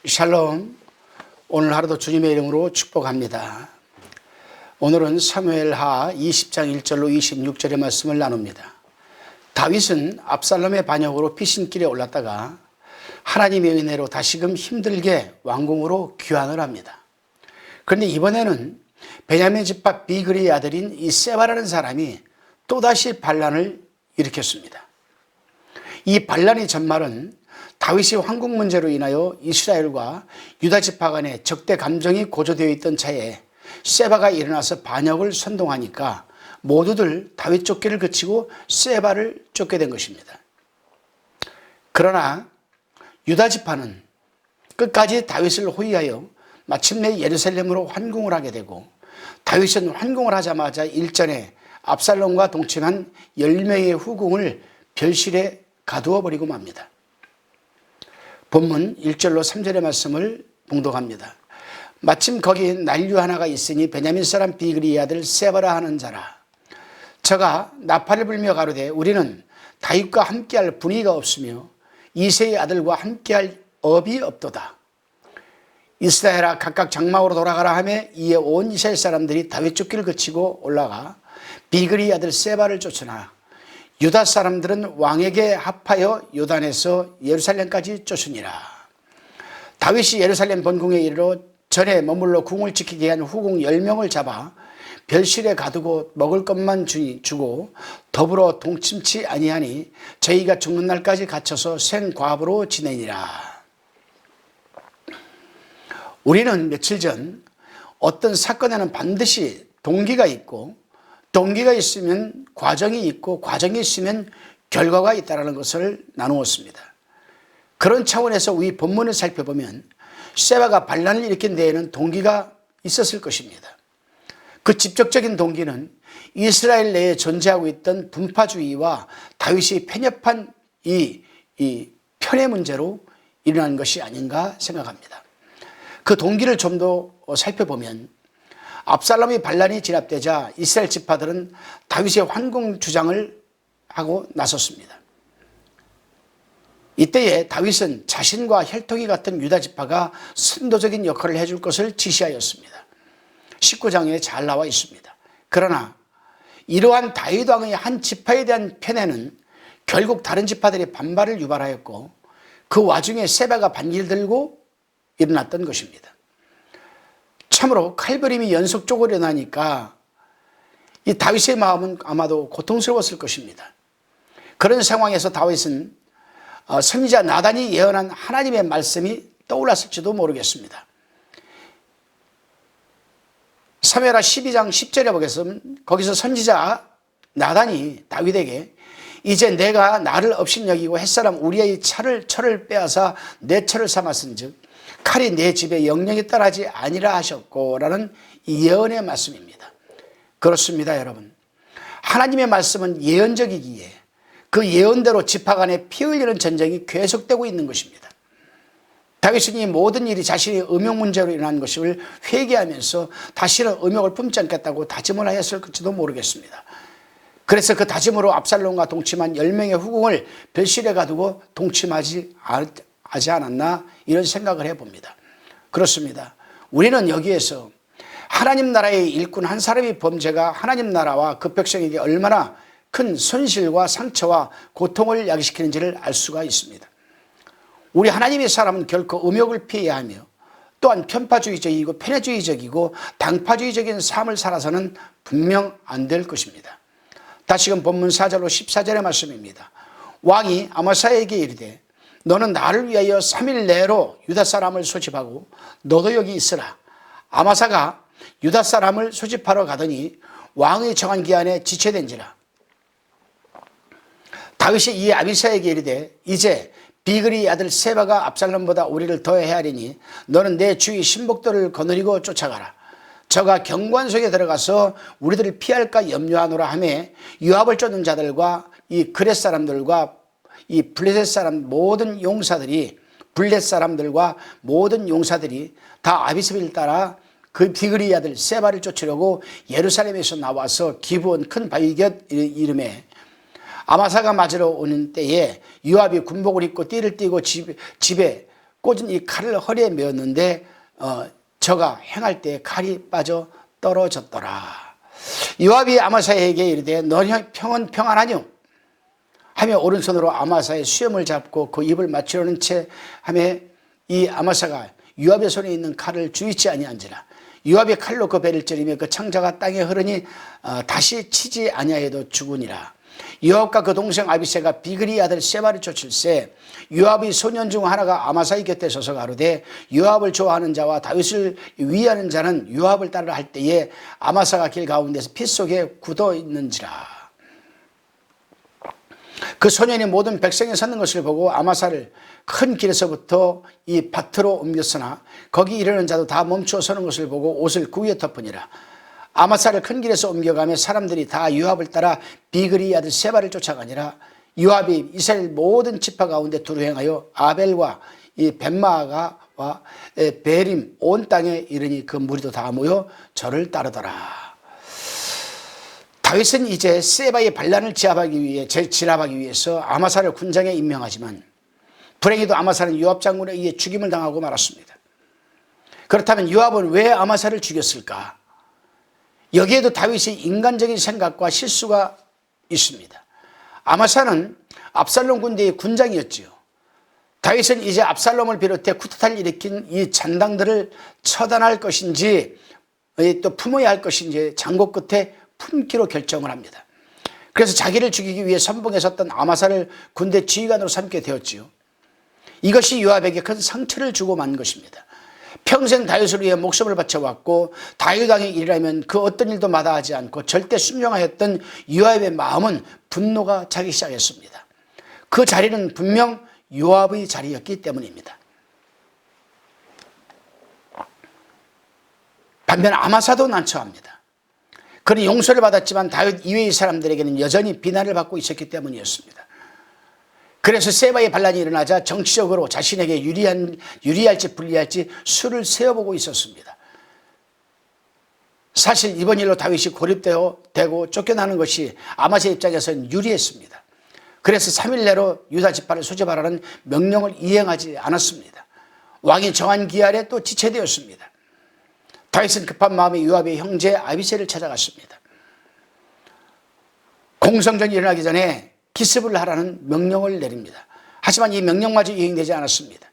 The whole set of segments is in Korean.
샬롬. 오늘 하루도 주님의 이름으로 축복합니다. 오늘은 사무엘하 20장 1절로 26절의 말씀을 나눕니다. 다윗은 압살롬의 반역으로 피신길에 올랐다가 하나님의 은혜로 다시금 힘들게 왕궁으로 귀환을 합니다. 그런데 이번에는 베냐민 지파 비그리의 아들인 이 세바라는 사람이 또다시 반란을 일으켰습니다. 이 반란의 전말은 다윗이 황궁 문제로 인하여 이스라엘과 유다 지파 간에 적대 감정이 고조되어 있던 차에 세바가 일어나서 반역을 선동하니까 모두들 다윗 쫓기를 그치고 세바를 쫓게 된 것입니다. 그러나 유다 지파는 끝까지 다윗을 호위하여 마침내 예루살렘으로 환궁을 하게 되고, 다윗은 환궁을 하자마자 일전에 압살롬과 동침한 10명의 후궁을 별실에 가두어 버리고 맙니다. 본문 1절로 3절의 말씀을 봉독합니다. 마침 거기 난류 하나가 있으니 베냐민 사람 비그리의 아들 세바라 하는 자라. 저가 나팔을 불며 가로되 우리는 다윗과 함께할 분위기가 없으며 이새의 아들과 함께할 업이 없도다. 이스라엘아 각각 장막으로 돌아가라 하며 이에 온 이스라엘 사람들이 다윗 쫓기를 그치고 올라가 비그리의 아들 세바를 쫓으나 유다 사람들은 왕에게 합하여 요단에서 예루살렘까지 쫓으니라. 다윗이 예루살렘 본궁에 이르러 전에 머물러 궁을 지키게 위한 후궁 10명을 잡아 별실에 가두고 먹을 것만 주고 더불어 동침치 아니하니 저희가 죽는 날까지 갇혀서 생과부로 지내니라. 우리는 며칠 전 어떤 사건에는 반드시 동기가 있고, 동기가 있으면 과정이 있고, 과정이 있으면 결과가 있다는 것을 나누었습니다. 그런 차원에서 우리 본문을 살펴보면 세바가 반란을 일으킨 데에는 동기가 있었을 것입니다. 그 직접적인 동기는 이스라엘 내에 존재하고 있던 분파주의와 다윗이 편협한 이 편의 문제로 일어난 것이 아닌가 생각합니다. 그 동기를 좀 더 살펴보면 압살롬의 반란이 진압되자 이스라엘 지파들은 다윗의 환궁 주장을 하고 나섰습니다. 이때에 다윗은 자신과 혈통이 같은 유다 지파가 선도적인 역할을 해줄 것을 지시하였습니다. 19장에 잘 나와 있습니다. 그러나 이러한 다윗 왕의 한 지파에 대한 편애는 결국 다른 지파들의 반발을 유발하였고, 그 와중에 세바가 반기를 들고 일어났던 것입니다. 참으로 칼부림이 연속적으로 일어나니까 이 다윗의 마음은 아마도 고통스러웠을 것입니다. 그런 상황에서 다윗은 선지자 나단이 예언한 하나님의 말씀이 떠올랐을지도 모르겠습니다. 사무엘하 12장 10절에 보겠으면 거기서 선지자 나단이 다윗에게 이제 내가 나를 업신여기고 햇사람 우리의 철을 빼앗아 내 철을 삼았은즉 칼이 내 집에 영영이 떠나지 아니라 하셨고 라는 예언의 말씀입니다. 그렇습니다, 여러분. 하나님의 말씀은 예언적이기에 그 예언대로 지파 간에 피 흘리는 전쟁이 계속되고 있는 것입니다. 다윗은 이 모든 일이 자신의 음욕 문제로 일어난 것을 회개하면서 다시는 음욕을 품지 않겠다고 다짐을 하였을지도 모르겠습니다. 그래서 그 다짐으로 압살롬과 동침한 10명의 후궁을 별실에 가두고 동침하지 않았나 이런 생각을 해봅니다. 그렇습니다. 우리는 여기에서 하나님 나라의 일꾼 한 사람의 범죄가 하나님 나라와 그 백성에게 얼마나 큰 손실과 상처와 고통을 야기시키는지를 알 수가 있습니다. 우리 하나님의 사람은 결코 음욕을 피해야 하며 또한 편파주의적이고 편애주의적이고 당파주의적인 삶을 살아서는 분명 안 될 것입니다. 다시금 본문 4절로 14절의 말씀입니다. 왕이 아마사에게 이르되 너는 나를 위하여 3일 내로 유다 사람을 소집하고 너도 여기 있으라. 아마사가 유다 사람을 소집하러 가더니 왕의 정한 기한에 지체된지라. 다윗이 이에 아비사에게 이르되 이제 비그리의 아들 세바가 압살롬보다 우리를 더 헤아리니 너는 내 주위 신복들을 거느리고 쫓아가라. 저가 경관 속에 들어가서 우리들을 피할까 염려하노라 하며 요압을 쫓는 자들과 이 그렛 사람들과 이 블레셋 사람 모든 용사들이 블레셋 사람들과 모든 용사들이 다 아비스를 따라 그 비그리의 아들 세바를 쫓으려고 예루살렘에서 나와서 기브온 큰 바위 곁 이름에 아마사가 맞으러 오는 때에 요압이 군복을 입고 띠를 띠고 집에 꽂은 이 칼을 허리에 메었는데 저가 행할 때 칼이 빠져 떨어졌더라. 요압이 아마사에게 이르되 너희 평은 평안하뇨 하며 오른손으로 아마사의 수염을 잡고 그 입을 맞추려는 채 하며 이 아마사가 요압의 손에 있는 칼을 주의치 아니한지라. 요압이 칼로 그 배를 찌르며 그 창자가 땅에 흐르니 다시 치지 아니하여도 죽으니라. 요압과 그 동생 아비새가 비그리 아들 세바를 쫓을세 요압의 소년 중 하나가 아마사의 곁에 서서 가로되 요압을 좋아하는 자와 다윗을 위하는 자는 요압을 따르라 할 때에 아마사가 길 가운데서 피 속에 굳어 있는지라. 그 소년이 모든 백성이 섰는 것을 보고 아마사를 큰 길에서부터 이 밭으로 옮겼으나 거기 이르는 자도 다 멈추어 서는 것을 보고 옷을 그 위에 덮으니라. 아마사를 큰 길에서 옮겨가며 사람들이 다 요압을 따라 비그리 아들 세바를 쫓아가니라. 요압이 이스라엘 모든 지파 가운데 두루 행하여 아벨과 이 벳마가와 베림 온 땅에 이르니 그 무리도 다 모여 저를 따르더라. 다윗은 이제 세바의 반란을 진압하기 위해서 아마사를 군장에 임명하지만 불행히도 아마사는 요압 장군에 의해 죽임을 당하고 말았습니다. 그렇다면 요압은 왜 아마사를 죽였을까? 여기에도 다윗의 인간적인 생각과 실수가 있습니다. 아마사는 압살롬 군대의 군장이었지요. 다윗은 이제 압살롬을 비롯해 쿠데타를 일으킨 이 잔당들을 처단할 것인지 또 품어야 할 것인지 장고 끝에 품기로 결정을 합니다. 그래서 자기를 죽이기 위해 선봉에 섰던 아마사를 군대 지휘관으로 삼게 되었지요. 이것이 요압에게 큰 상처를 주고 만 것입니다. 평생 다윗을 위해 목숨을 바쳐왔고 다윗 왕의 일이라면 그 어떤 일도 마다하지 않고 절대 순종하였던 요압의 마음은 분노가 차기 시작했습니다. 그 자리는 분명 요압의 자리였기 때문입니다. 반면 아마사도 난처합니다. 그는 용서를 받았지만 다윗 이외의 사람들에게는 여전히 비난을 받고 있었기 때문이었습니다. 그래서 세바의 반란이 일어나자 정치적으로 자신에게 유리할지 불리할지 수를 세어보고 있었습니다. 사실 이번 일로 다윗이 고립되고 쫓겨나는 것이 아마사 입장에서는 유리했습니다. 그래서 3일 내로 유다 지파를 소집하라는 명령을 이행하지 않았습니다. 왕이 정한 기한에 또 지체되었습니다. 다윗은 급한 마음에 요압의 형제 아비새를 찾아갔습니다. 공성전이 일어나기 전에 기습을 하라는 명령을 내립니다. 하지만 이 명령마저 이행되지 않았습니다.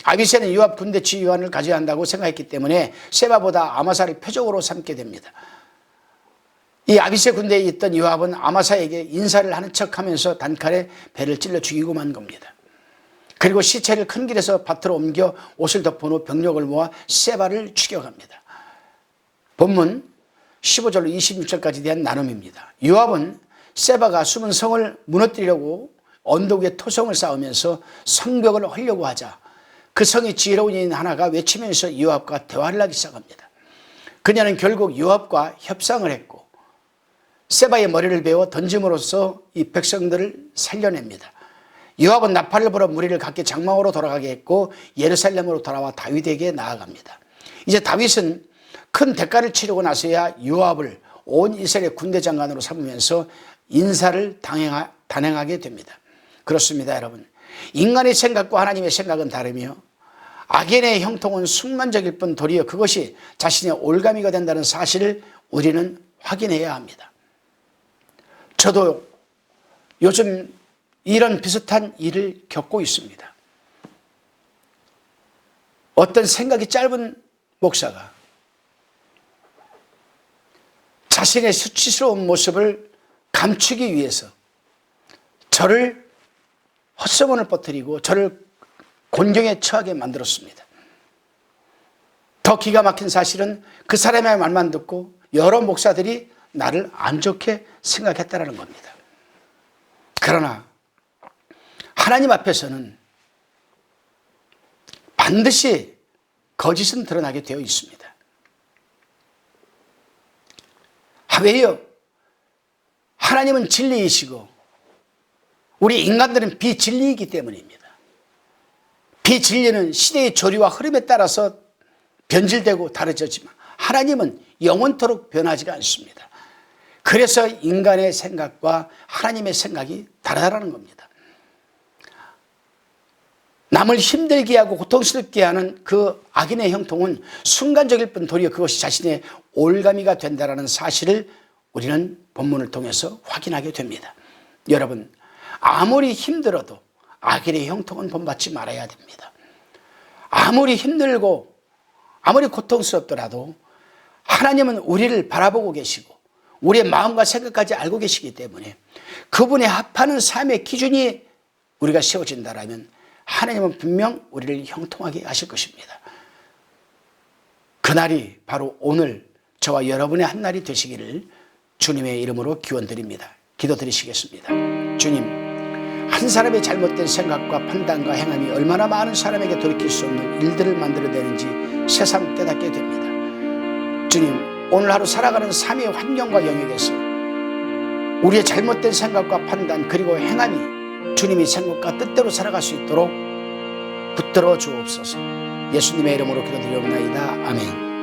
아비새는 요압 군대 지휘관을 가져야 한다고 생각했기 때문에 세바보다 아마사를 표적으로 삼게 됩니다. 이 아비새 군대에 있던 요압은 아마사에게 인사를 하는 척하면서 단칼에 배를 찔러 죽이고 만 겁니다. 그리고 시체를 큰 길에서 밭으로 옮겨 옷을 덮은 후 병력을 모아 세바를 추격합니다. 본문 15절로 26절까지 대한 나눔입니다. 요압은 세바가 숨은 성을 무너뜨리려고 언덕 위에 토성을 쌓으면서 성벽을 헐려고 하자 그 성의 지혜로운 여인 하나가 외치면서 요압과 대화를 하기 시작합니다. 그녀는 결국 요압과 협상을 했고 세바의 머리를 베어 던짐으로써 이 백성들을 살려냅니다. 요압은 나팔을 불어 무리를 각기 장막으로 돌아가게 했고 예루살렘으로 돌아와 다윗에게 나아갑니다. 이제 다윗은 큰 대가를 치르고 나서야 요압을 온 이스라엘 군대 장관으로 삼으면서 인사를 단행하게 됩니다. 그렇습니다, 여러분. 인간의 생각과 하나님의 생각은 다르며 악인의 형통은 순간적일 뿐 도리어 그것이 자신의 올가미가 된다는 사실을 우리는 확인해야 합니다. 저도 요즘 이런 비슷한 일을 겪고 있습니다. 어떤 생각이 짧은 목사가 자신의 수치스러운 모습을 감추기 위해서 저를 헛소문을 퍼뜨리고 저를 곤경에 처하게 만들었습니다. 더 기가 막힌 사실은 그 사람의 말만 듣고 여러 목사들이 나를 안 좋게 생각했다는 겁니다. 그러나 하나님 앞에서는 반드시 거짓은 드러나게 되어 있습니다. 왜요? 하나님은 진리이시고 우리 인간들은 비진리이기 때문입니다. 비진리는 시대의 조리와 흐름에 따라서 변질되고 다르지만 하나님은 영원토록 변하지가 않습니다. 그래서 인간의 생각과 하나님의 생각이 다르다는 겁니다. 남을 힘들게 하고 고통스럽게 하는 그 악인의 형통은 순간적일 뿐 도리어 그것이 자신의 올가미가 된다는 사실을 우리는 본문을 통해서 확인하게 됩니다. 여러분, 아무리 힘들어도 악인의 형통은 본받지 말아야 됩니다. 아무리 힘들고 아무리 고통스럽더라도 하나님은 우리를 바라보고 계시고 우리의 마음과 생각까지 알고 계시기 때문에 그분에 합하는 삶의 기준이 우리가 세워진다면 하나님은 분명 우리를 형통하게 하실 것입니다. 그날이 바로 오늘 저와 여러분의 한 날이 되시기를 주님의 이름으로 기원드립니다. 기도드리시겠습니다. 주님, 한 사람의 잘못된 생각과 판단과 행함이 얼마나 많은 사람에게 돌이킬 수 없는 일들을 만들어내는지 새삼 깨닫게 됩니다. 주님, 오늘 하루 살아가는 삶의 환경과 영역에서 우리의 잘못된 생각과 판단 그리고 행함이 주님이 생각과 뜻대로 살아갈 수 있도록 붙들어 주옵소서. 예수님의 이름으로 기도드리옵나이다. 아멘.